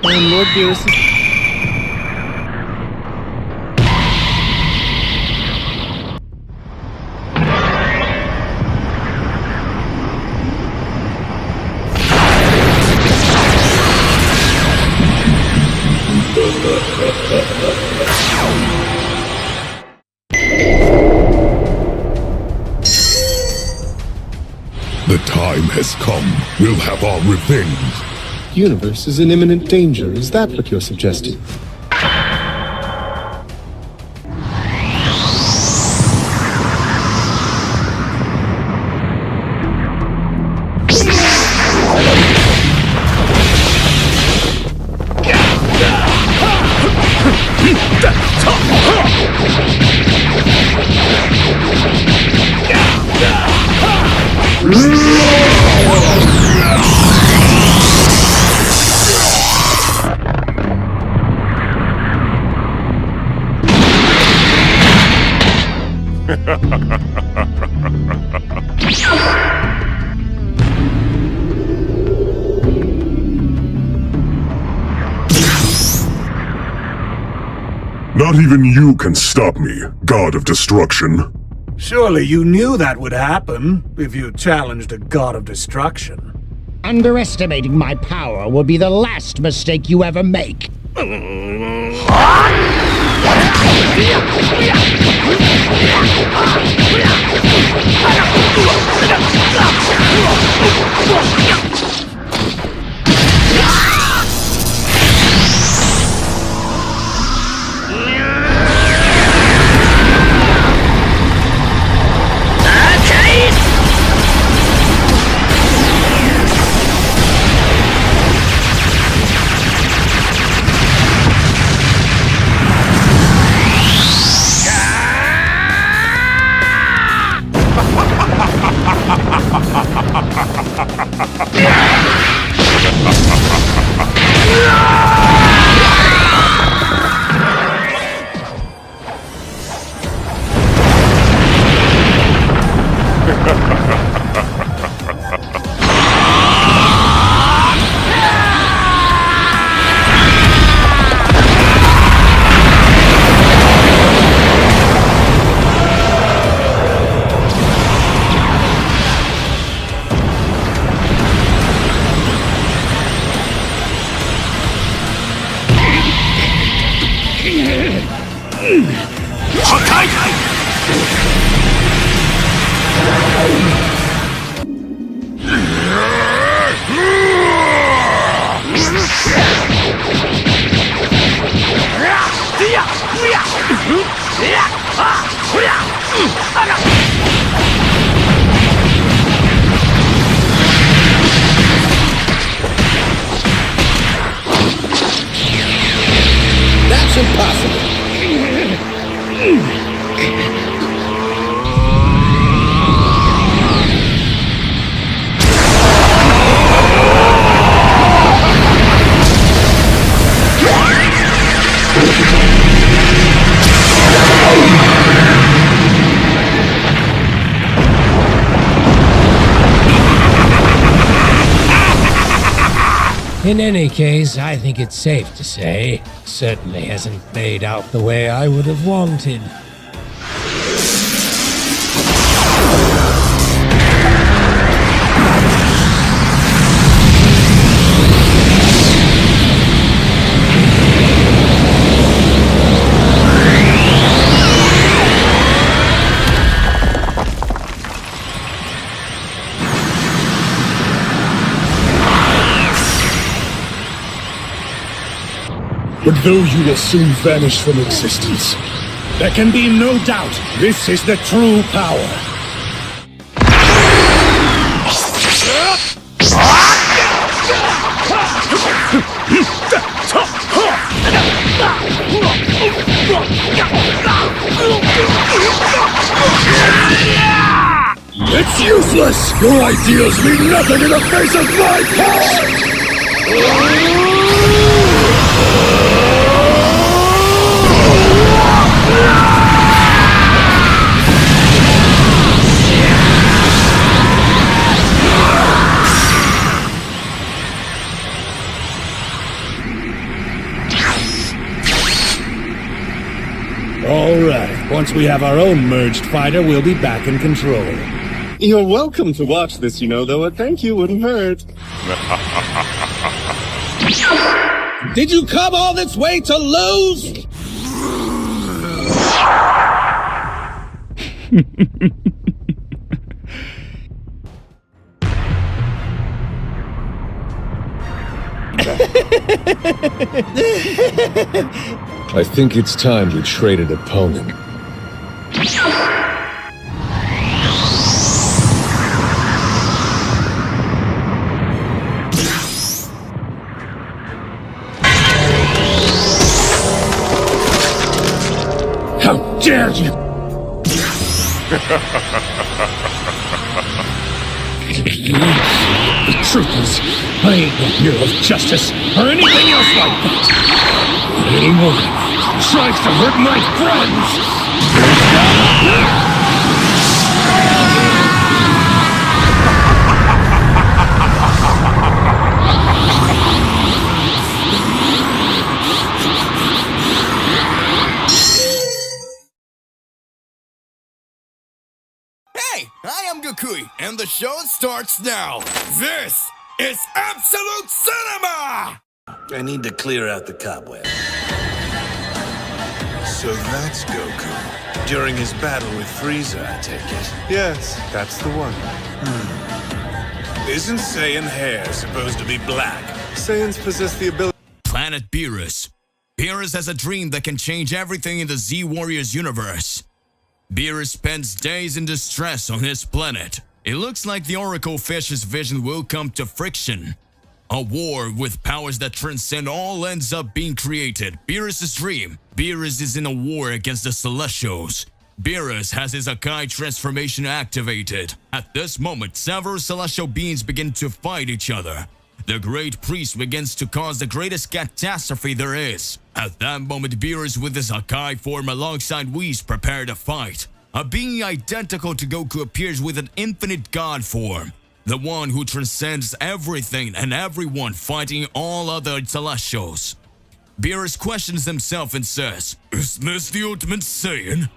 And Lord Beerus is... The time has come. We'll have our revenge. The universe is in imminent danger. Is that what you're suggesting? Not even you can stop me, God of Destruction. Surely you knew that would happen if you challenged a god of destruction. Underestimating my power will be the last mistake you ever make. That's impossible. In any case, I think it's safe to say, it certainly hasn't played out the way I would have wanted. But though you will soon vanish from existence, there can be no doubt this is the true power. It's useless! Your ideas mean nothing in the face of my power! Alright, once we have our own merged fighter, we'll be back in control. You're welcome to watch this, though a thank you wouldn't hurt. Did you come all this way to lose? I think it's time we traded opponent. How dare you! The truth is, I ain't no hero of justice or anything else like that. Not anymore. Tries to hurt my friends. Hey, I am Gokui, and the show starts now. This is Absolute Cinema! I need to clear out the cobweb. So that's Goku. During his battle with Frieza, I take it. Yes, that's the one. Isn't Saiyan hair supposed to be black? Saiyans possess the ability. Planet Beerus. Beerus has a dream that can change everything in the Z-Warriors universe. Beerus spends days in distress on his planet. It looks like the Oracle Fish's vision will come to friction. A war with powers that transcend all ends up being created. Beerus' dream. Beerus is in a war against the Celestials. Beerus has his Akai transformation activated. At this moment, several celestial beings begin to fight each other. The Great Priest begins to cause the greatest catastrophe there is. At that moment, Beerus with his Akai form alongside Whis prepare to fight. A being identical to Goku appears with an infinite god form. The one who transcends everything and everyone, fighting all other Celestials. Beerus questions himself and says, "Is this the Ultimate Saiyan?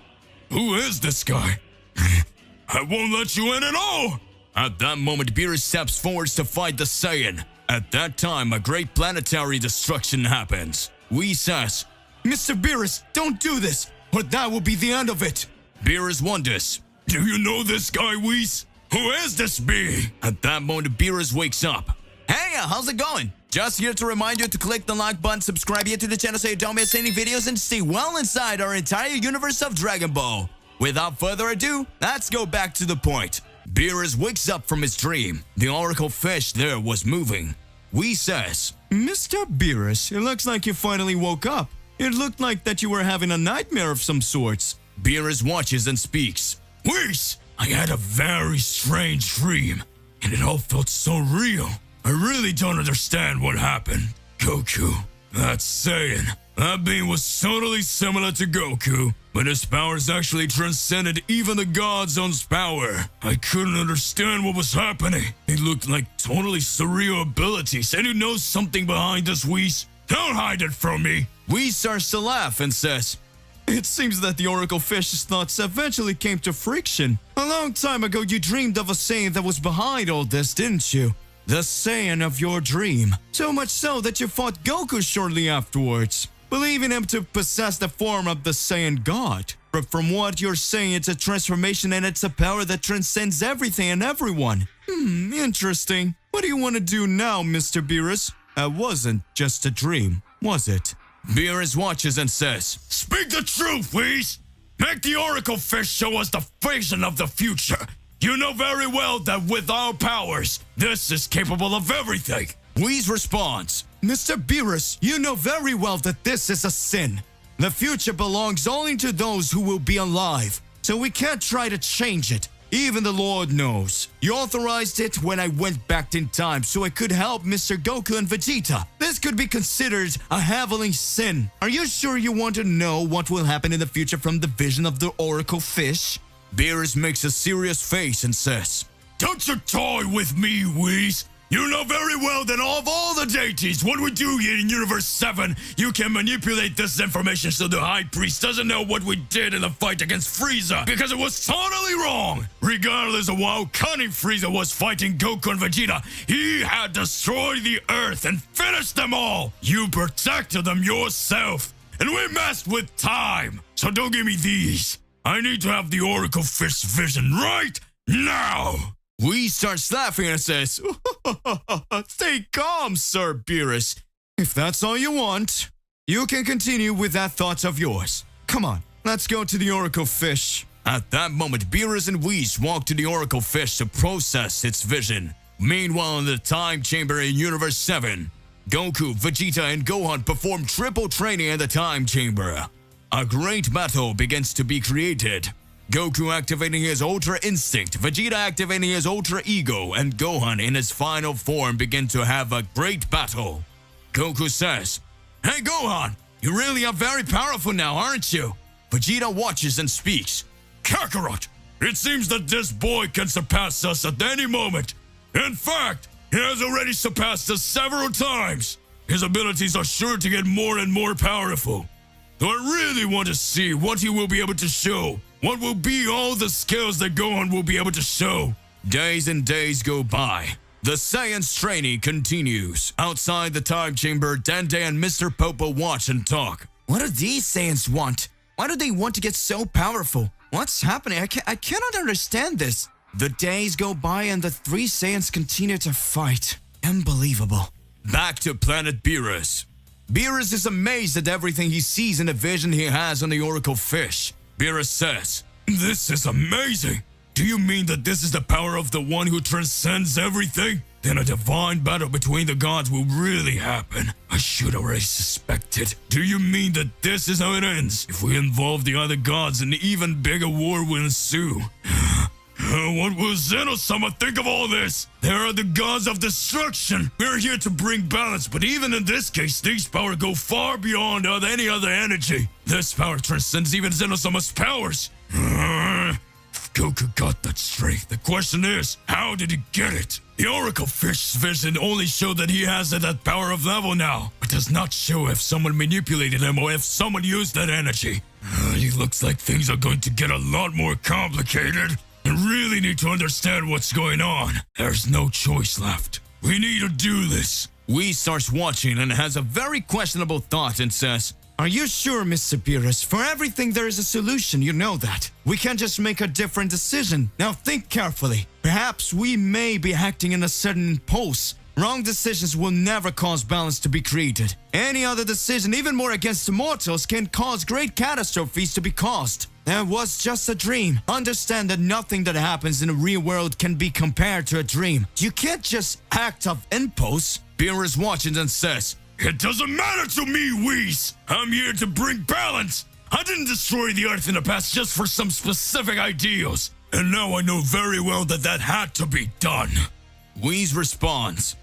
Who is this guy? I won't let you in at all!" At that moment, Beerus steps forwards to fight the Saiyan. At that time, a great planetary destruction happens. Whis says, "Mr. Beerus, don't do this, or that will be the end of it." Beerus wonders, "Do you know this guy, Whis? Who is this being?" At that moment, Beerus wakes up. "Hey, how's it going? Just here to remind you to click the like button, subscribe here to the channel so you don't miss any videos, and stay well inside our entire universe of Dragon Ball. Without further ado, let's go back to the point." Beerus wakes up from his dream. The Oracle Fish there was moving. Whis says, "Mr. Beerus, it looks like you finally woke up. It looked like that you were having a nightmare of some sorts." Beerus watches and speaks. "Whis, I had a very strange dream, and it all felt so real. I really don't understand what happened. Goku, that Saiyan, that being was totally similar to Goku, but his powers actually transcended even the God's own power. I couldn't understand what was happening. It looked like totally surreal abilities, and you know something behind this, Whis? Don't hide it from me." Whis starts to laugh and says, "It seems that the Oracle Fish's thoughts eventually came to friction. A long time ago, you dreamed of a Saiyan that was behind all this, didn't you? The Saiyan of your dream. So much so that you fought Goku shortly afterwards, believing him to possess the form of the Saiyan God. But from what you're saying, it's a transformation and it's a power that transcends everything and everyone. Interesting. What do you want to do now, Mr. Beerus? That wasn't just a dream, was it?" Beerus watches and says, "Speak the truth, Whis! Make the Oracle Fish show us the vision of the future. You know very well that with our powers, this is capable of everything." Whis responds, "Mr. Beerus, you know very well that this is a sin. The future belongs only to those who will be alive, so we can't try to change it. Even the Lord knows. You authorized it when I went back in time so I could help Mr. Goku and Vegeta. This could be considered a heavenly sin. Are you sure you want to know what will happen in the future from the vision of the Oracle Fish?" Beerus makes a serious face and says, "Don't you toy with me, Whis. You know very well that of all the deities, what we do here in Universe 7, you can manipulate this information so the High Priest doesn't know what we did in the fight against Frieza, because it was totally wrong! Regardless of how cunning Frieza was fighting Goku and Vegeta, he had destroyed the Earth and finished them all! You protected them yourself, and we messed with time! So don't give me these! I need to have the Oracle Fish vision right now! Whis starts laughing and says, Stay calm, Sir Beerus. If that's all you want, you can continue with that thought of yours. Come on, let's go to the Oracle Fish. At that moment, Beerus and Whis walk to the Oracle Fish to process its vision. Meanwhile, in the Time Chamber in Universe 7, Goku, Vegeta, and Gohan perform triple training in the Time Chamber. A great battle begins to be created. Goku activating his Ultra Instinct, Vegeta activating his Ultra Ego, and Gohan in his final form begin to have a great battle. Goku says, Hey Gohan, you really are very powerful now, aren't you? Vegeta watches and speaks. Kakarot, it seems that this boy can surpass us at any moment. In fact, he has already surpassed us several times. His abilities are sure to get more and more powerful. So I really want to see what he will be able to show. What will be all the skills that Gohan will be able to show? Days and days go by. The Saiyan's training continues. Outside the Time Chamber, Dende and Mr. Popo watch and talk. What do these Saiyans want? Why do they want to get so powerful? What's happening? I cannot understand this. The days go by and the three Saiyans continue to fight. Unbelievable. Back to planet Beerus. Beerus is amazed at everything he sees in the vision he has on the Oracle Fish. Beerus says, This is amazing! Do you mean that this is the power of the one who transcends everything? Then a divine battle between the gods will really happen. I should already suspect it. Do you mean that this is how it ends? If we involve the other gods, an even bigger war will ensue. What will Zeno-sama think of all this? There are the gods of destruction. We're here to bring balance, but even in this case, these powers go far beyond any other energy. This power transcends even Zeno-sama's powers. If Goku got that strength, the question is, how did he get it? The Oracle Fish's vision only showed that he has it at power of level now, but does not show if someone manipulated him or if someone used that energy. It looks like things are going to get a lot more complicated. I really need to understand what's going on. There's no choice left. We need to do this. Whis starts watching and has a very questionable thought and says, Are you sure, Mr. Beerus? For everything there is a solution, you know that. We can't just make a different decision. Now think carefully. Perhaps we may be acting in a sudden impulse. Wrong decisions will never cause balance to be created. Any other decision, even more against mortals, can cause great catastrophes to be caused. That was just a dream. Understand that nothing that happens in the real world can be compared to a dream. You can't just act of impulse. Beerus watches and says, It doesn't matter to me, Whis. I'm here to bring balance. I didn't destroy the Earth in the past just for some specific ideals. And now I know very well that that had to be done. Whis responds,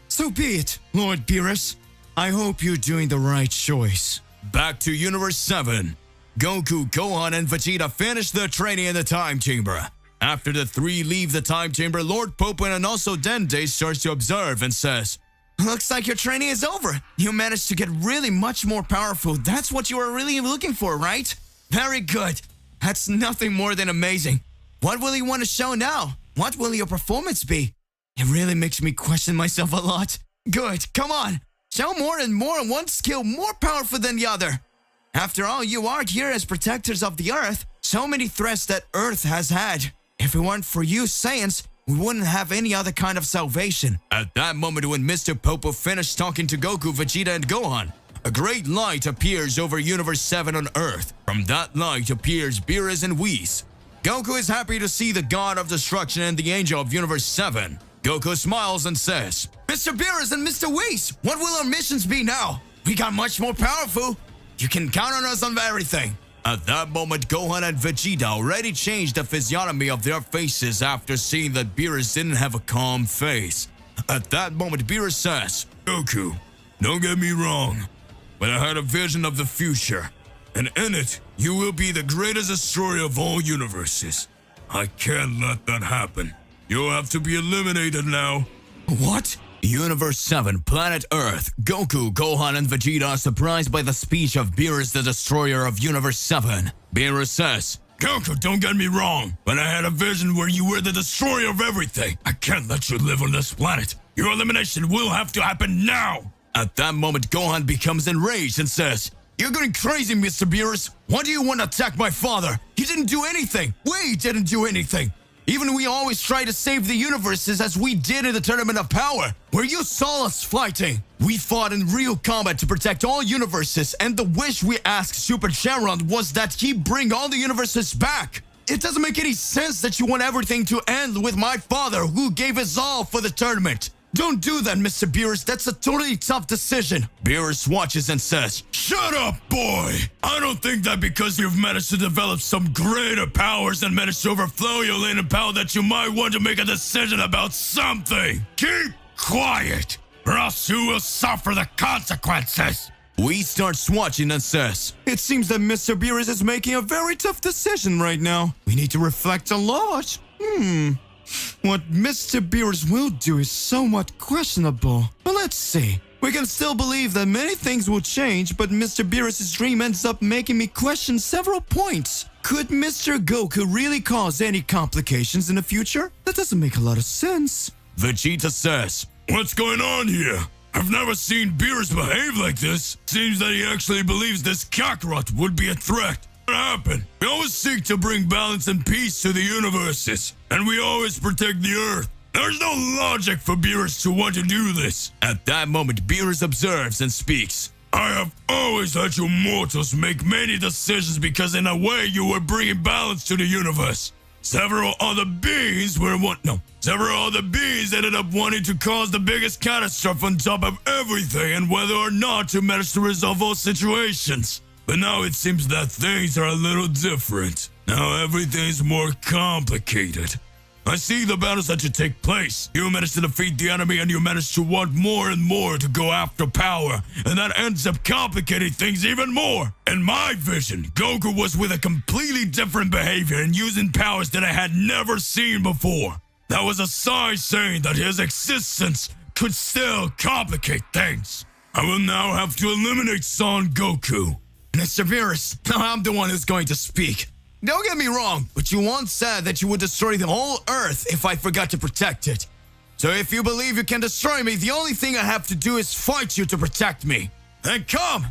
So be it, Lord Beerus. I hope you're doing the right choice. Back to Universe 7. Goku, Gohan, and Vegeta finish their training in the Time Chamber. After the three leave the Time Chamber, Lord Popo and also Dende starts to observe and says, Looks like your training is over. You managed to get really much more powerful. That's what you were really looking for, right? Very good. That's nothing more than amazing. What will you want to show now? What will your performance be? It really makes me question myself a lot. Good, come on. Show more and more, one skill more powerful than the other. After all, you are here as protectors of the Earth. So many threats that Earth has had. If it weren't for you Saiyans, we wouldn't have any other kind of salvation. At that moment when Mr. Popo finished talking to Goku, Vegeta, and Gohan, a great light appears over Universe 7 on Earth. From that light appears Beerus and Whis. Goku is happy to see the God of Destruction and the Angel of Universe 7. Goku smiles and says, Mr. Beerus and Mr. Whis, what will our missions be now? We got much more powerful. You can count on us on everything. At that moment, Gohan and Vegeta already changed the physiognomy of their faces after seeing that Beerus didn't have a calm face. At that moment, Beerus says, Goku, don't get me wrong, but I had a vision of the future, and in it, you will be the greatest destroyer of all universes. I can't let that happen. You'll have to be eliminated now. What? Universe 7, Planet Earth. Goku, Gohan, and Vegeta are surprised by the speech of Beerus, the destroyer of Universe 7. Beerus says, Goku, don't get me wrong, but I had a vision where you were the destroyer of everything. I can't let you live on this planet. Your elimination will have to happen now. At that moment, Gohan becomes enraged and says, You're going crazy, Mr. Beerus. Why do you want to attack my father? He didn't do anything. We didn't do anything. Even we always try to save the universes as we did in the Tournament of Power, where you saw us fighting. We fought in real combat to protect all universes, and the wish we asked Super Sharon was that he bring all the universes back. It doesn't make any sense that you want everything to end with my father, who gave us all for the tournament. Don't do that, Mr. Beerus. That's a totally tough decision. Beerus watches and says, Shut up, boy! I don't think that because you've managed to develop some greater powers and managed to overflow your latent power that you might want to make a decision about something. Keep quiet, or else you will suffer the consequences. We starts watching and says, It seems that Mr. Beerus is making a very tough decision right now. We need to reflect a lot. What Mr. Beerus will do is somewhat questionable. But let's see. We can still believe that many things will change, but Mr. Beerus' dream ends up making me question several points. Could Mr. Goku really cause any complications in the future? That doesn't make a lot of sense. Vegeta says, What's going on here? I've never seen Beerus behave like this. Seems that he actually believes this Kakarot would be a threat. What happened? We always seek to bring balance and peace to the universes, and we always protect the Earth. There's no logic for Beerus to want to do this. At that moment, Beerus observes and speaks. I have always had you mortals make many decisions because in a way you were bringing balance to the universe. Several other beings ended up wanting to cause the biggest catastrophe on top of everything and whether or not to manage to resolve all situations. But now it seems that things are a little different. Now everything is more complicated. I see the battles that should take place. You manage to defeat the enemy and you manage to want more and more to go after power. And that ends up complicating things even more. In my vision, Goku was with a completely different behavior and using powers that I had never seen before. That was a sign saying that his existence could still complicate things. I will now have to eliminate Son Goku. Mr. Beerus, now I'm the one who's going to speak. Don't get me wrong, but you once said that you would destroy the whole Earth if I forgot to protect it. So if you believe you can destroy me, the only thing I have to do is fight you to protect me. Then come!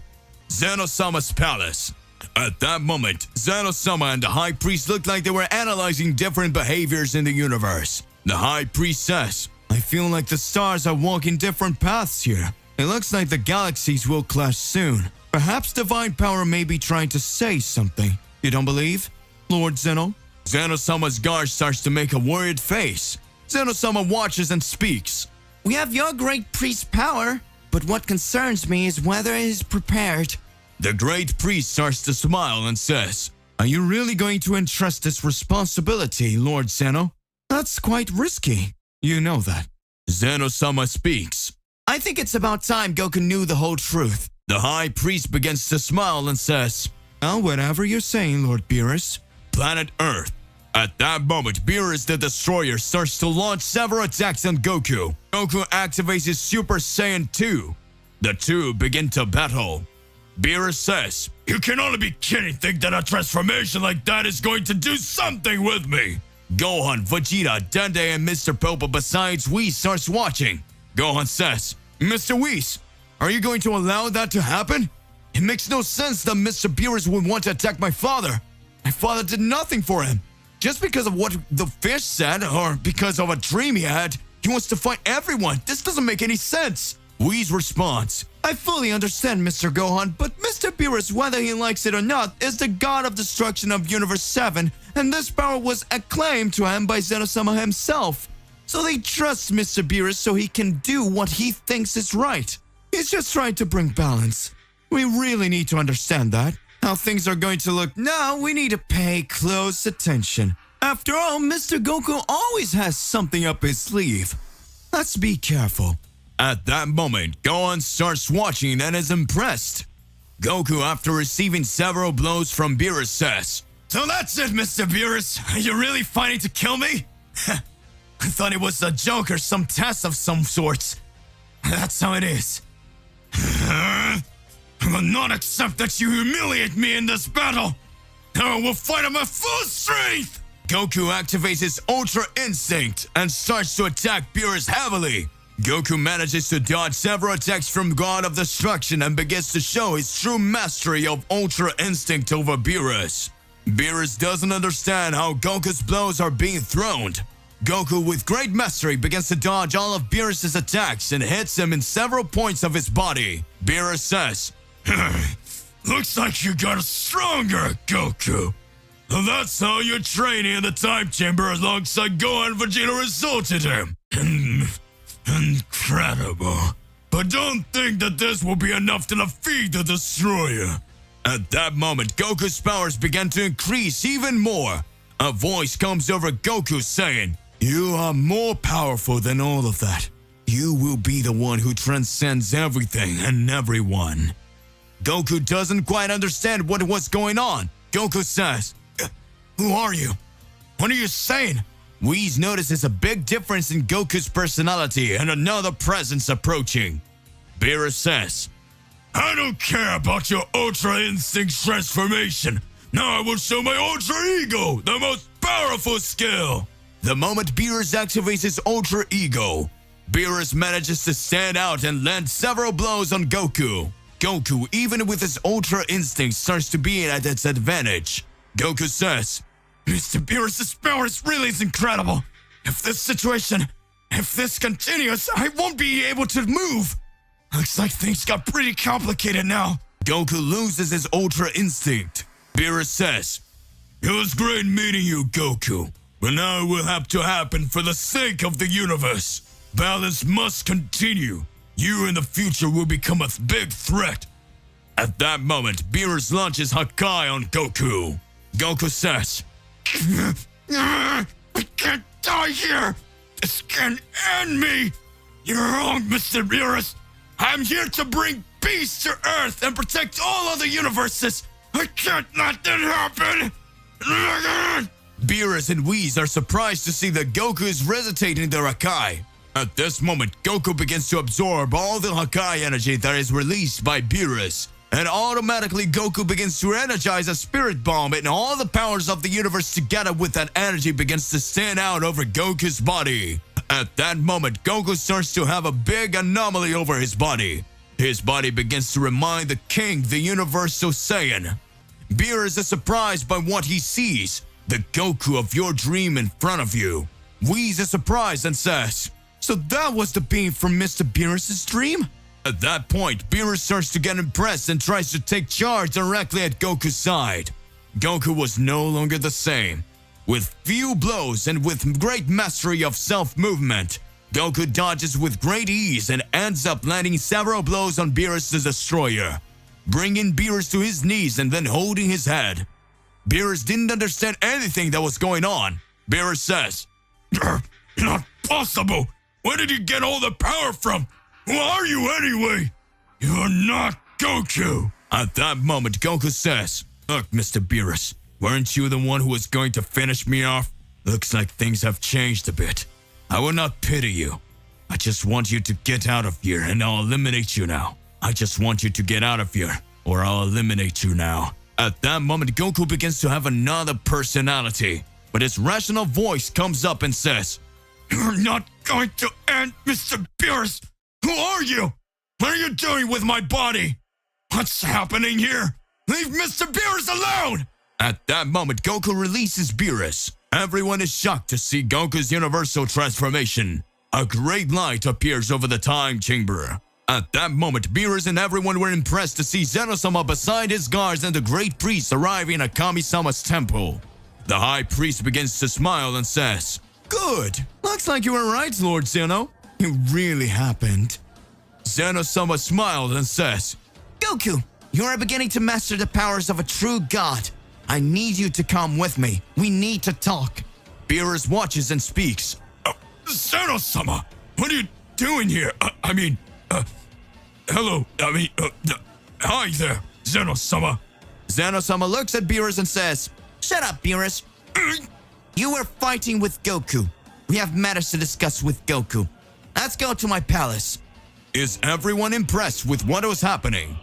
Zeno-sama's palace. At that moment, Zeno-sama and the High Priest looked like they were analyzing different behaviors in the universe. The High Priest says, I feel like the stars are walking different paths here. It looks like the galaxies will clash soon. Perhaps divine power may be trying to say something. You don't believe, Lord Zeno? Zeno-sama's guard starts to make a worried face. Zeno-sama watches and speaks. We have your great priest's power, but what concerns me is whether it is prepared. The great priest starts to smile and says, Are you really going to entrust this responsibility, Lord Zeno? That's quite risky. You know that. Zeno-sama speaks. I think it's about time Goku knew the whole truth. The High Priest begins to smile and says, Well, whatever you're saying, Lord Beerus. Planet Earth. At that moment, Beerus the Destroyer starts to launch several attacks on Goku. Goku activates his Super Saiyan 2. The two begin to battle. Beerus says, You can only be kidding, think that a transformation like that is going to do something with me. Gohan, Vegeta, Dende, and Mr. Popo besides Whis starts watching. Gohan says, Mr. Whis, are you going to allow that to happen? It makes no sense that Mr. Beerus would want to attack my father. My father did nothing for him. Just because of what the fish said, or because of a dream he had, he wants to fight everyone. This doesn't make any sense. Whis responds, I fully understand, Mr. Gohan, but Mr. Beerus, whether he likes it or not, is the god of destruction of Universe 7, and this power was acclaimed to him by Zeno-sama himself. So they trust Mr. Beerus so he can do what he thinks is right. He's just trying to bring balance. We really need to understand that. How things are going to look now, we need to pay close attention. After all, Mr. Goku always has something up his sleeve. Let's be careful. At that moment, Gohan starts watching and is impressed. Goku, after receiving several blows from Beerus, says, So that's it, Mr. Beerus. Are you really fighting to kill me? I thought it was a joke or some test of some sorts. That's how it is. I will not accept that you humiliate me in this battle. I will fight at my full strength. Goku activates his Ultra Instinct and starts to attack Beerus heavily. Goku manages to dodge several attacks from God of Destruction and begins to show his true mastery of Ultra Instinct over Beerus. Beerus doesn't understand how Goku's blows are being thrown. Goku, with great mastery, begins to dodge all of Beerus' attacks and hits him in several points of his body. Beerus says, "Looks like you got stronger, Goku. That's how your training in the time chamber alongside Gohan and Vegeta resulted him. Incredible. But don't think that this will be enough to defeat the Destroyer." At that moment, Goku's powers began to increase even more. A voice comes over Goku saying, "You are more powerful than all of that. You will be the one who transcends everything and everyone." Goku doesn't quite understand what was going on. Goku says, "Who are you? What are you saying?" Whis notices a big difference in Goku's personality and another presence approaching. Beerus says, "I don't care about your Ultra Instinct transformation. Now I will show my Ultra Ego, the most powerful skill." The moment Beerus activates his Ultra Ego, Beerus manages to stand out and land several blows on Goku. Goku, even with his Ultra Instinct, starts to be at its advantage. Goku says, "Mr. Beerus' power really is incredible. If this continues, I won't be able to move. Looks like things got pretty complicated now." Goku loses his Ultra Instinct. Beerus says, "It was great meeting you, Goku. But now it will have to happen for the sake of the universe. Balance must continue. You in the future will become a big threat." At that moment, Beerus launches Hakai on Goku. Goku says, "I can't die here. This can end me." "You're wrong, Mr. Beerus. I'm here to bring peace to Earth and protect all other universes. I can't let that happen." Beerus and Whis are surprised to see that Goku is resuscitating their Hakai. At this moment, Goku begins to absorb all the Hakai energy that is released by Beerus, and automatically Goku begins to energize a spirit bomb, and all the powers of the universe together with that energy begins to stand out over Goku's body. At that moment, Goku starts to have a big anomaly over his body. His body begins to remind the king, the Universal Saiyan. Beerus is surprised by what he sees, the Goku of your dream in front of you. Whis is surprised and says, "So that was the being from Mr. Beerus' dream?" At that point, Beerus starts to get impressed and tries to take charge directly at Goku's side. Goku was no longer the same. With few blows and with great mastery of self-movement, Goku dodges with great ease and ends up landing several blows on Beerus the Destroyer, bringing Beerus to his knees and then holding his head. Beerus didn't understand anything that was going on. Beerus says, "Not possible! Where did you get all the power from? Who are you anyway? You're not Goku!" At that moment, Goku says, "Look, Mr. Beerus, weren't you the one who was going to finish me off? Looks like things have changed a bit. I will not pity you. I just want you to get out of here and I'll eliminate you now. I just want you to get out of here or I'll eliminate you now." At that moment, Goku begins to have another personality, but his rational voice comes up and says, "You're not going to end, Mr. Beerus. Who are you? What are you doing with my body? What's happening here? Leave Mr. Beerus alone!" At that moment, Goku releases Beerus. Everyone is shocked to see Goku's universal transformation. A great light appears over the time chamber. At that moment, Beerus and everyone were impressed to see Zeno-sama beside his guards and the great priest arriving at Kami-sama's temple. The high priest begins to smile and says, "Good. Looks like you were right, Lord Zeno. It really happened." Zeno-sama smiled and says, "Goku, you are beginning to master the powers of a true god. I need you to come with me. We need to talk." Beerus watches and speaks. "Zeno-sama, what are you doing here? Hello, hi there, Zeno-sama." Zeno-sama looks at Beerus and says, "Shut up, Beerus. You were fighting with Goku. we have matters to discuss with Goku. Let's go to my palace. Is everyone impressed with what was happening?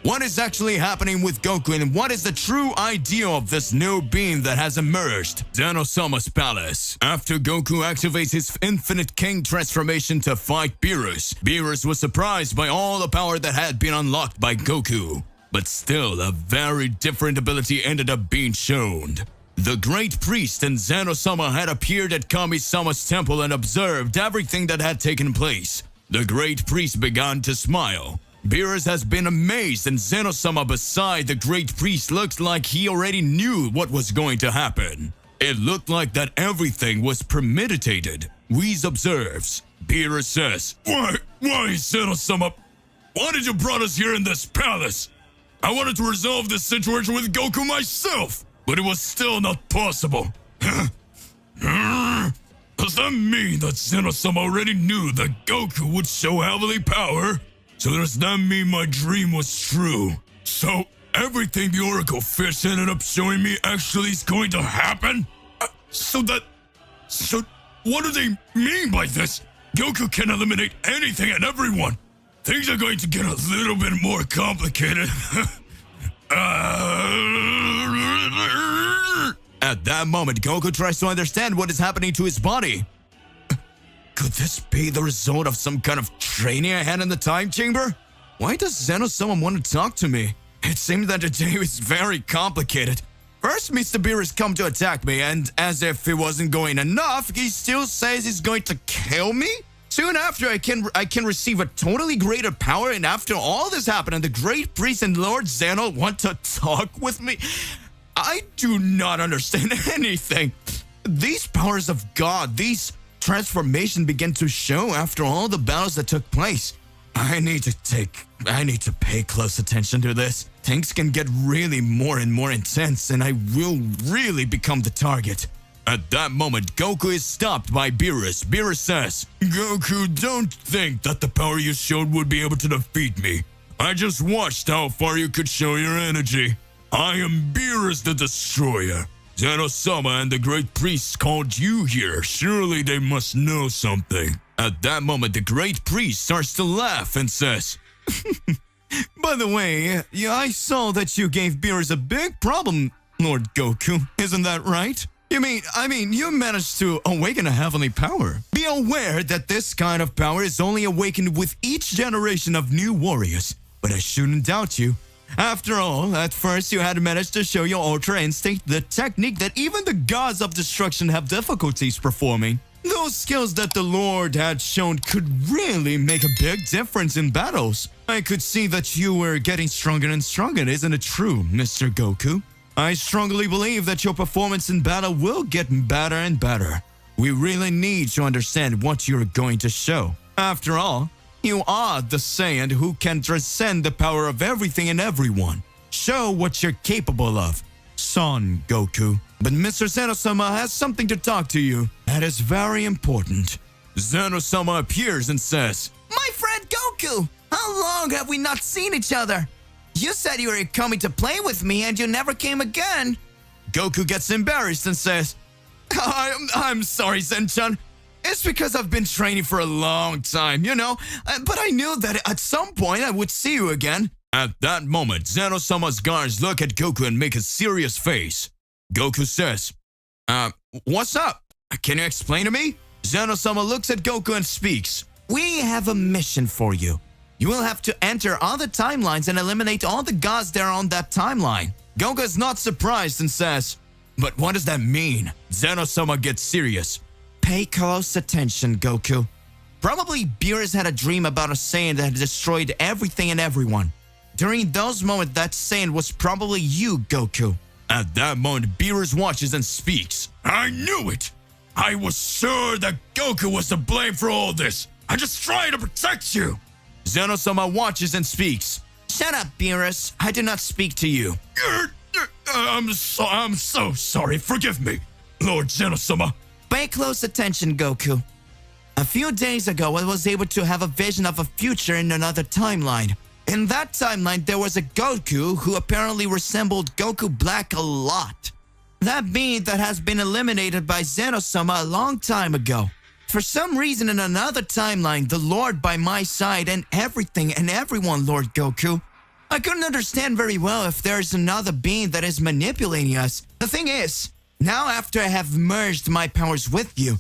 What is actually happening with Goku and what is the true idea of this new being that has emerged? Zeno-sama's palace. After Goku activates his Infinite King transformation to fight Beerus, Beerus was surprised by all the power that had been unlocked by Goku. But still, a very different ability ended up being shown. The Great Priest and Zeno-sama had appeared at Kami-sama's temple and observed everything that had taken place. The Great Priest began to smile. Beerus has been amazed and Zeno-sama beside the Great Priest looks like he already knew what was going to happen. It looked like that everything was premeditated. Whis observes. Beerus says, Why, Zeno-sama? Why did you brought us here in this palace? I wanted to resolve this situation with Goku myself, but it was still not possible. Does that mean that Zeno-sama already knew that Goku would show heavenly power? So does that mean my dream was true? So everything the Oracle Fish ended up showing me actually is going to happen? So what do they mean by this? Goku can eliminate anything and everyone. Things are going to get a little bit more complicated. At that moment, Goku tries to understand what is happening to his body. Could this be the result of some kind of training I had in the time chamber? Why does Zeno-sama want to talk to me? It seems that today is very complicated. First, Mr. Beerus come to attack me, and as if it wasn't going enough, he still says he's going to kill me? Soon after, I can receive a totally greater power, and after all this happened, and the Great Priest and Lord Zeno want to talk with me? I do not understand anything. These powers of God, these transformation began to show after all the battles that took place. I need to pay close attention to this. Things can get really more and more intense, and I will really become the target. At that moment, Goku is stopped by Beerus. Beerus says, Goku, don't think that the power you showed would be able to defeat me. I just watched how far you could show your energy. I am Beerus the Destroyer. Zeno-sama and the Great Priest called you here. Surely they must know something. At that moment, the Great Priest starts to laugh and says, By the way, I saw that you gave Beerus a big problem, Lord Goku. Isn't that right? You managed to awaken a heavenly power. Be aware that this kind of power is only awakened with each generation of new warriors. But I shouldn't doubt you. After all, at first you had managed to show your Ultra Instinct, the technique that even the gods of destruction have difficulties performing. Those skills that the Lord had shown could really make a big difference in battles. I could see that you were getting stronger and stronger, isn't it true, Mr. Goku? I strongly believe that your performance in battle will get better and better. We really need to understand what you're going to show. After all, you are the Saiyan who can transcend the power of everything and everyone. Show what you're capable of, Son Goku. But Mr. Zeno-sama has something to talk to you. That is very important. Zeno-sama appears and says, My friend Goku, how long have we not seen each other? You said you were coming to play with me and you never came again. Goku gets embarrassed and says, I'm sorry, Zen-chan. It's because I've been training for a long time, but I knew that at some point I would see you again. At that moment, Zeno-sama's guards look at Goku and make a serious face. Goku says, what's up? Can you explain to me? Zeno-sama looks at Goku and speaks. We have a mission for you. You will have to enter all the timelines and eliminate all the gods there on that timeline. Goku is not surprised and says, but what does that mean? Zeno-sama gets serious. Pay close attention, Goku. Probably Beerus had a dream about a Saiyan that had destroyed everything and everyone. During those moments, that Saiyan was probably you, Goku. At that moment, Beerus watches and speaks. I knew it! I was sure that Goku was to blame for all this. I just tried to protect you. Zeno-sama watches and speaks. Shut up, Beerus. I do not speak to you. I'm so sorry. Forgive me, Lord Zeno-sama. Pay close attention, Goku. A few days ago, I was able to have a vision of a future in another timeline. In that timeline, there was a Goku who apparently resembled Goku Black a lot. That being that has been eliminated by Zeno-sama a long time ago. For some reason in another timeline, the Lord by my side and everything and everyone, Lord Goku. I couldn't understand very well if there's another being that is manipulating us. The thing is, now after I have merged my powers with you,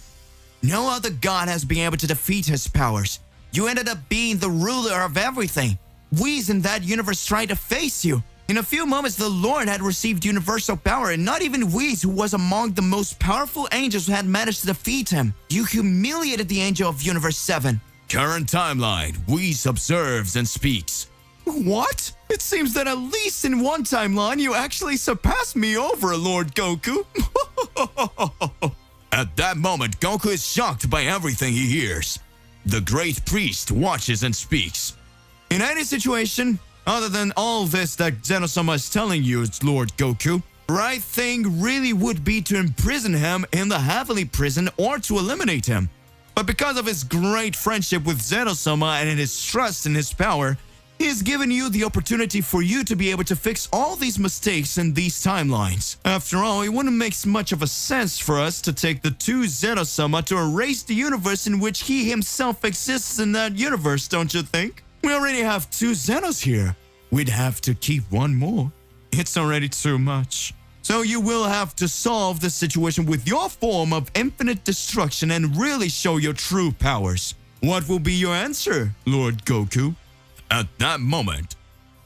no other god has been able to defeat his powers. You ended up being the ruler of everything. Whis in that universe tried to face you. In a few moments, the Lord had received universal power, and not even Whis, who was among the most powerful angels, had managed to defeat him. You humiliated the angel of Universe 7. Current timeline, Whis observes and speaks. What? It seems that at least in one timeline, you actually surpassed me over, Lord Goku. At that moment, Goku is shocked by everything he hears. The great priest watches and speaks. In any situation, other than all this that Zeno-sama is telling you, Lord Goku, right thing really would be to imprison him in the heavenly prison or to eliminate him. But because of his great friendship with Zeno-sama and his trust in his power, he has given you the opportunity for you to be able to fix all these mistakes in these timelines. After all, it wouldn't make much of a sense for us to take the two Zeno-sama to erase the universe in which he himself exists in that universe, don't you think? We already have two Zenos here. We'd have to keep one more. It's already too much. So you will have to solve the situation with your form of infinite destruction and really show your true powers. What will be your answer, Lord Goku? At that moment,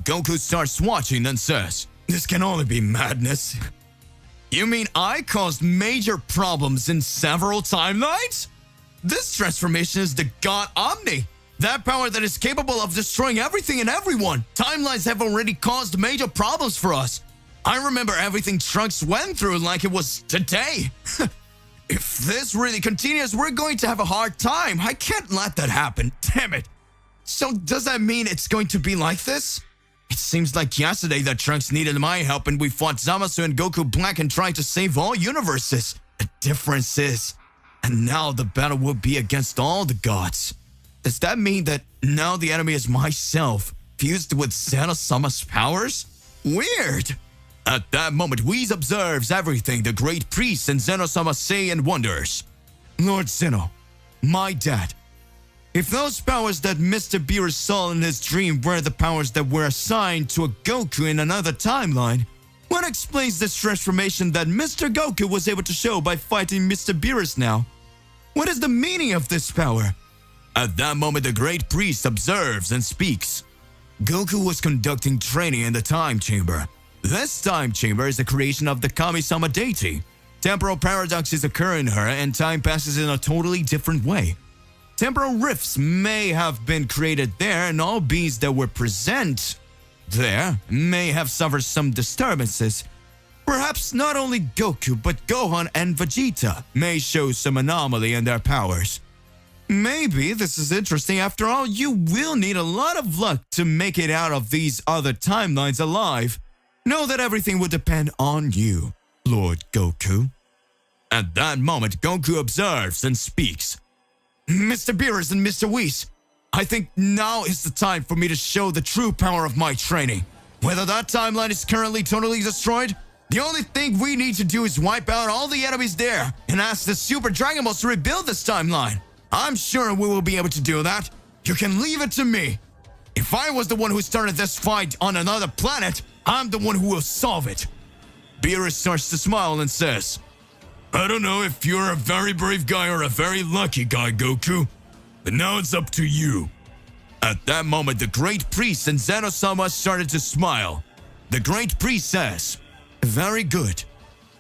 Goku starts watching and says, "This can only be madness. You mean I caused major problems in several timelines? This transformation is the God Omni, that power that is capable of destroying everything and everyone. Timelines have already caused major problems for us. I remember everything Trunks went through like it was today. If this really continues, we're going to have a hard time. I can't let that happen. Damn it. So does that mean it's going to be like this? It seems like yesterday that Trunks needed my help and we fought Zamasu and Goku Black and tried to save all universes. The difference is, and now the battle will be against all the gods. Does that mean that now the enemy is myself, fused with Zeno-sama's powers? Weird. At that moment, Whis observes everything the great priest and Zeno-sama say and wonders. Lord Zeno, my dad. If those powers that Mr. Beerus saw in his dream were the powers that were assigned to a Goku in another timeline, what explains this transformation that Mr. Goku was able to show by fighting Mr. Beerus now? What is the meaning of this power? At that moment, the great priest observes and speaks. Goku was conducting training in the time chamber. This time chamber is the creation of the Kami-sama deity. Temporal paradoxes occur in her and time passes in a totally different way. Temporal rifts may have been created there, and all beings that were present there may have suffered some disturbances. Perhaps not only Goku, but Gohan and Vegeta may show some anomaly in their powers. Maybe this is interesting. After all, you will need a lot of luck to make it out of these other timelines alive. Know that everything will depend on you, Lord Goku. At that moment, Goku observes and speaks. Mr. Beerus and Mr. Whis, I think now is the time for me to show the true power of my training. Whether that timeline is currently totally destroyed, the only thing we need to do is wipe out all the enemies there and ask the Super Dragon Balls to rebuild this timeline. I'm sure we will be able to do that. You can leave it to me. If I was the one who started this fight on another planet, I'm the one who will solve it. Beerus starts to smile and says, I don't know if you're a very brave guy or a very lucky guy, Goku, but now it's up to you. At that moment, the great priest and Zeno-sama started to smile. The great priest says, very good.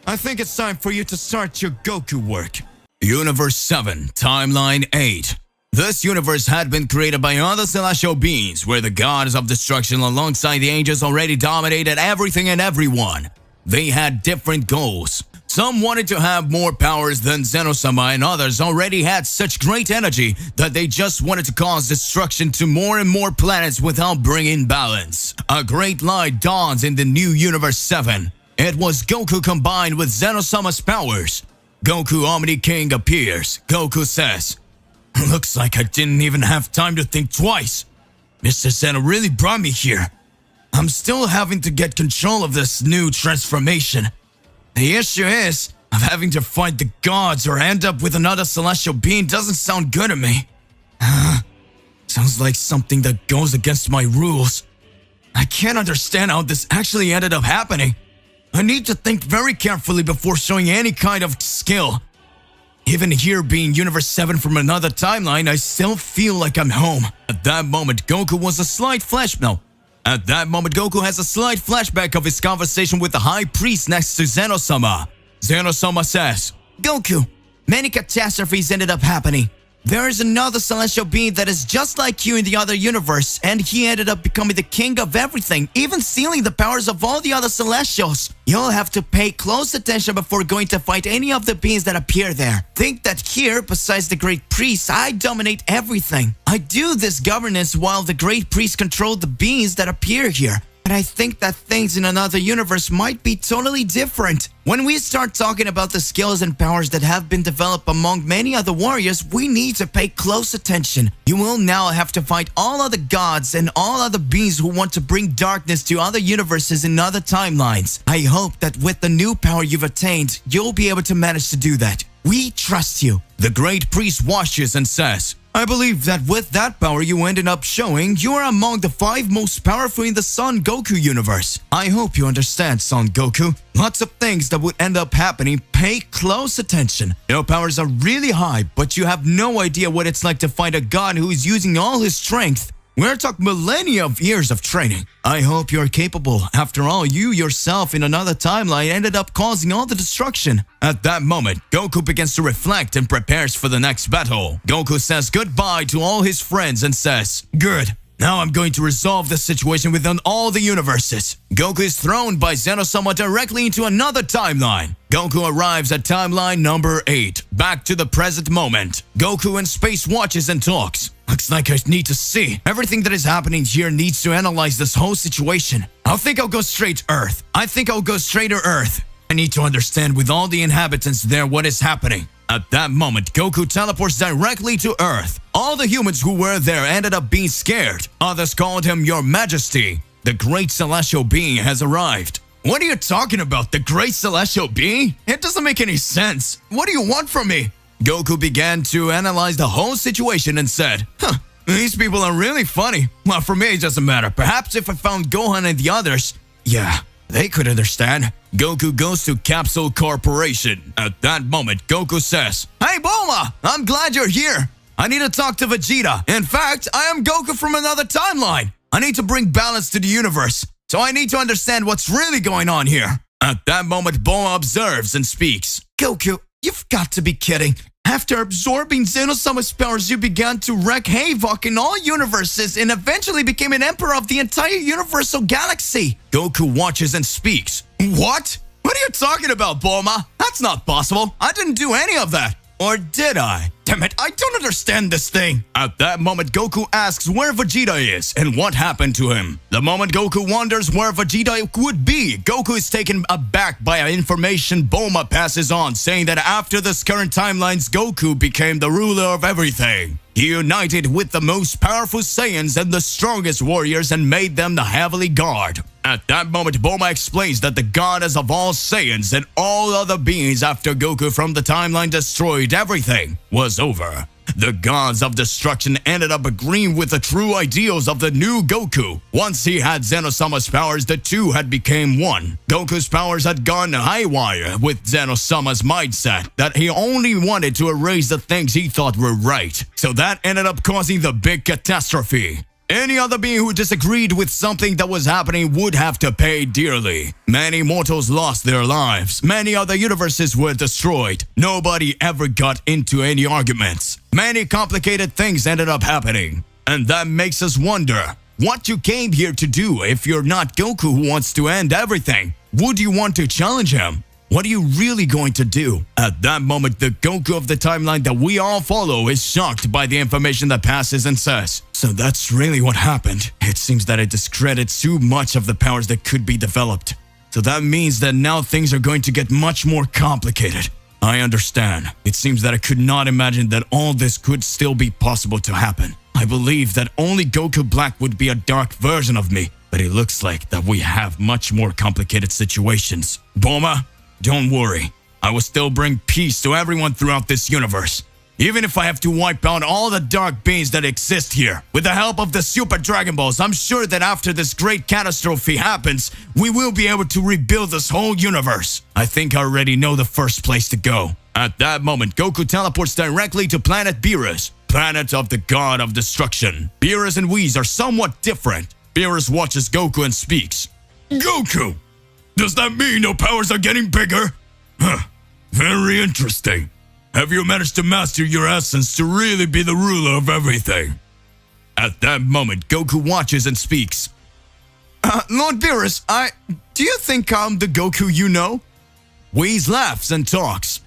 I think it's time for you to start your Goku work. Universe 7, Timeline 8. This universe had been created by other celestial beings, where the gods of destruction alongside the angels already dominated everything and everyone. They had different goals. Some wanted to have more powers than Zeno-sama, and others already had such great energy that they just wanted to cause destruction to more and more planets without bringing balance. A great light dawns in the new Universe 7. It was Goku combined with Zeno-sama's powers. Goku Omni King appears. Goku says, looks like I didn't even have time to think twice. Mr. Zeno really brought me here. I'm still having to get control of this new transformation. The issue is, of having to fight the gods or end up with another celestial being doesn't sound good to me. Sounds like something that goes against my rules. I can't understand how this actually ended up happening. I need to think very carefully before showing any kind of skill. Even here being Universe 7 from another timeline, I still feel like I'm home. At that moment, Goku has a slight flashback of his conversation with the High Priest next to Zeno-sama. Zeno-sama says, Goku, many catastrophes ended up happening. There is another celestial being that is just like you in the other universe, and he ended up becoming the king of everything, even stealing the powers of all the other celestials. You'll have to pay close attention before going to fight any of the beings that appear there. Think that here, besides the Great Priest, I dominate everything. I do this governance while the Great Priest controlled the beings that appear here. But I think that things in another universe might be totally different. When we start talking about the skills and powers that have been developed among many other warriors, we need to pay close attention. You will now have to fight all other gods and all other beings who want to bring darkness to other universes and other timelines. I hope that with the new power you've attained, you'll be able to manage to do that. We trust you. The Great Priest washes and says, I believe that with that power you ended up showing, you are among the 5 most powerful in the Son Goku universe. I hope you understand, Son Goku. Lots of things that would end up happening. Pay close attention. Your powers are really high, but you have no idea what it's like to fight a god who is using all his strength. We're talking millennia of years of training. I hope you're capable. After all, you yourself in another timeline ended up causing all the destruction. At that moment, Goku begins to reflect and prepares for the next battle. Goku says goodbye to all his friends and says, Good. Now I'm going to resolve this situation within all the universes. Goku is thrown by Zeno-sama directly into another timeline. Goku arrives at timeline number 8. Back to the present moment. Goku in space watches and talks. Looks like I need to see. Everything that is happening here needs to analyze this whole situation. I think I'll go straight to Earth. I need to understand with all the inhabitants there what is happening. At that moment, Goku teleports directly to Earth. All the humans who were there ended up being scared. Others called him Your Majesty. The Great Celestial Being has arrived. What are you talking about? The Great Celestial Being? It doesn't make any sense. What do you want from me? Goku began to analyze the whole situation and said, these people are really funny. Well, for me, it doesn't matter. Perhaps if I found Gohan and the others, yeah, they could understand. Goku goes to Capsule Corporation. At that moment, Goku says, Hey, Bulma! I'm glad you're here. I need to talk to Vegeta. In fact, I am Goku from another timeline. I need to bring balance to the universe, so I need to understand what's really going on here. At that moment, Bulma observes and speaks. Goku, you've got to be kidding. After absorbing Zeno-sama's powers, you began to wreak havoc in all universes and eventually became an emperor of the entire universal galaxy. Goku watches and speaks. What? What are you talking about, Bulma? That's not possible. I didn't do any of that. Or did I? Damn it, I don't understand this thing. At that moment, Goku asks where Vegeta is and what happened to him. The moment Goku wonders where Vegeta would be, Goku is taken aback by information Bulma passes on, saying that after this current timelines, Goku became the ruler of everything. He united with the most powerful Saiyans and the strongest warriors and made them the Heavenly Guard. At that moment, Bulma explains that the goddess of all Saiyans and all other beings after Goku from the timeline destroyed everything was over. The gods of destruction ended up agreeing with the true ideals of the new Goku. Once he had Zeno-sama's powers, the two had become one. Goku's powers had gone haywire with Zeno-sama's mindset that he only wanted to erase the things he thought were right. So that ended up causing the big catastrophe. Any other being who disagreed with something that was happening would have to pay dearly. Many mortals lost their lives. Many other universes were destroyed. Nobody ever got into any arguments. Many complicated things ended up happening. And that makes us wonder what you came here to do if you're not Goku who wants to end everything. Would you want to challenge him? What are you really going to do? At that moment, the Goku of the timeline that we all follow is shocked by the information that passes and says, So that's really what happened. It seems that it discredits too much of the powers that could be developed. So that means that now things are going to get much more complicated. I understand. It seems that I could not imagine that all this could still be possible to happen. I believe that only Goku Black would be a dark version of me, but it looks like that we have much more complicated situations. Bulma? Don't worry, I will still bring peace to everyone throughout this universe. Even if I have to wipe out all the dark beings that exist here. With the help of the Super Dragon Balls, I'm sure that after this great catastrophe happens, we will be able to rebuild this whole universe. I think I already know the first place to go. At that moment, Goku teleports directly to planet Beerus, planet of the god of destruction. Beerus and Whis are somewhat different. Beerus watches Goku and speaks. Goku! Does that mean your powers are getting bigger? Huh. Very interesting. Have you managed to master your essence to really be the ruler of everything? At that moment, Goku watches and speaks. Lord Beerus, do you think I'm the Goku you know? Whis laughs and talks.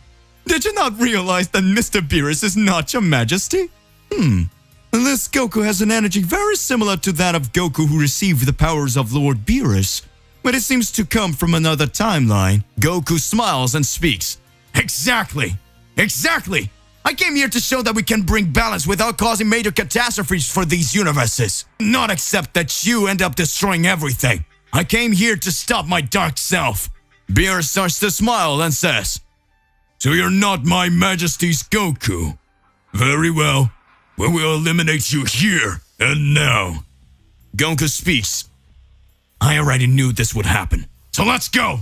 Did you not realize that Mr. Beerus is not your majesty? This Goku has an energy very similar to that of Goku who received the powers of Lord Beerus, but it seems to come from another timeline. Goku smiles and speaks. Exactly! Exactly! I came here to show that we can bring balance without causing major catastrophes for these universes. Not accept that you end up destroying everything. I came here to stop my dark self. Beerus starts to smile and says, So you're not my majesty's Goku? Very well. We will eliminate you here and now. Goku speaks. I already knew this would happen. So let's go!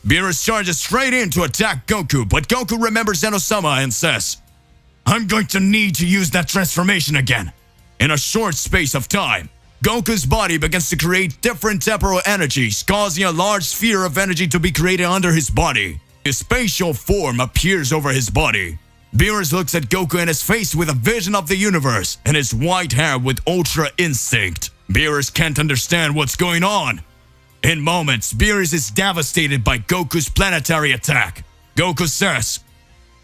Beerus charges straight in to attack Goku, but Goku remembers Zeno-sama and says, I'm going to need to use that transformation again. In a short space of time, Goku's body begins to create different temporal energies, causing a large sphere of energy to be created under his body. His spatial form appears over his body. Beerus looks at Goku and is faced with a vision of the universe and his white hair with ultra instinct. Beerus can't understand what's going on. In moments, Beerus is devastated by Goku's planetary attack. Goku says,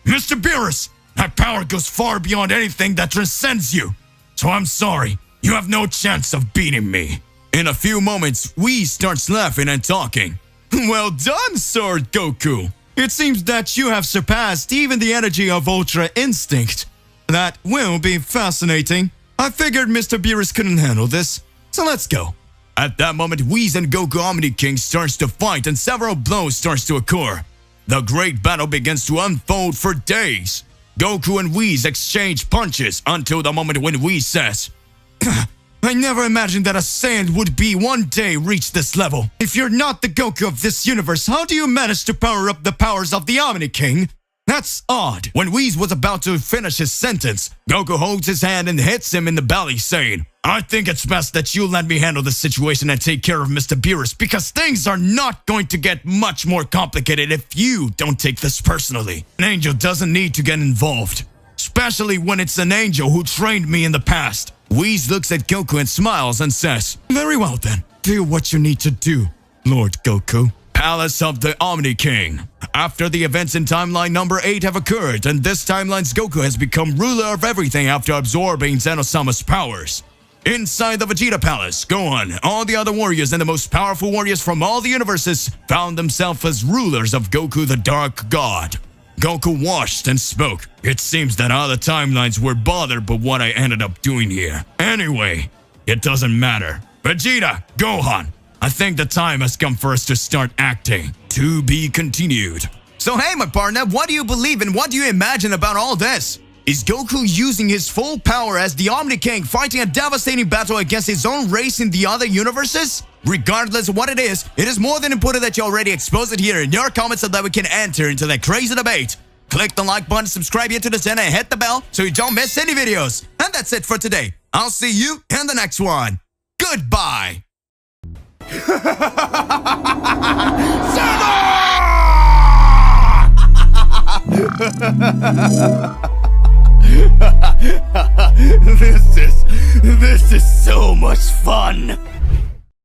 Mr. Beerus, that power goes far beyond anything that transcends you. So I'm sorry, you have no chance of beating me. In a few moments, Whis starts laughing and talking. Well done, Sword Goku. It seems that you have surpassed even the energy of Ultra Instinct. That will be fascinating. I figured Mr. Beerus couldn't handle this, so let's go. At that moment, Whis and Goku Omni King starts to fight and several blows starts to occur. The great battle begins to unfold for days. Goku and Whis exchange punches until the moment when Whis says, I never imagined that a Saiyan would be one day reach this level. If you're not the Goku of this universe, how do you manage to power up the powers of the Omni King? That's odd. When Whis was about to finish his sentence, Goku holds his hand and hits him in the belly, saying, I think it's best that you let me handle this situation and take care of Mr. Beerus, because things are not going to get much more complicated if you don't take this personally. An angel doesn't need to get involved, especially when it's an angel who trained me in the past. Whis looks at Goku and smiles and says, Very well then, do what you need to do, Lord Goku. Palace of the Omni King. After the events in timeline number 8 have occurred, and this timeline's Goku has become ruler of everything after absorbing Zeno-sama's powers. Inside the Vegeta Palace, Gohan, all the other warriors and the most powerful warriors from all the universes found themselves as rulers of Goku the Dark God. Goku watched and spoke. It seems that other timelines were bothered by what I ended up doing here. Anyway, it doesn't matter. Vegeta, Gohan, I think the time has come for us to start acting. To be continued. So hey, my partner, what do you believe in? What do you imagine about all this? Is Goku using his full power as the Omni King fighting a devastating battle against his own race in the other universes? Regardless of what it is more than important that you already expose it here in your comments so that we can enter into that crazy debate. Click the like button, subscribe here to the channel, and hit the bell so you don't miss any videos. And that's it for today. I'll see you in the next one. Goodbye. This is so much fun.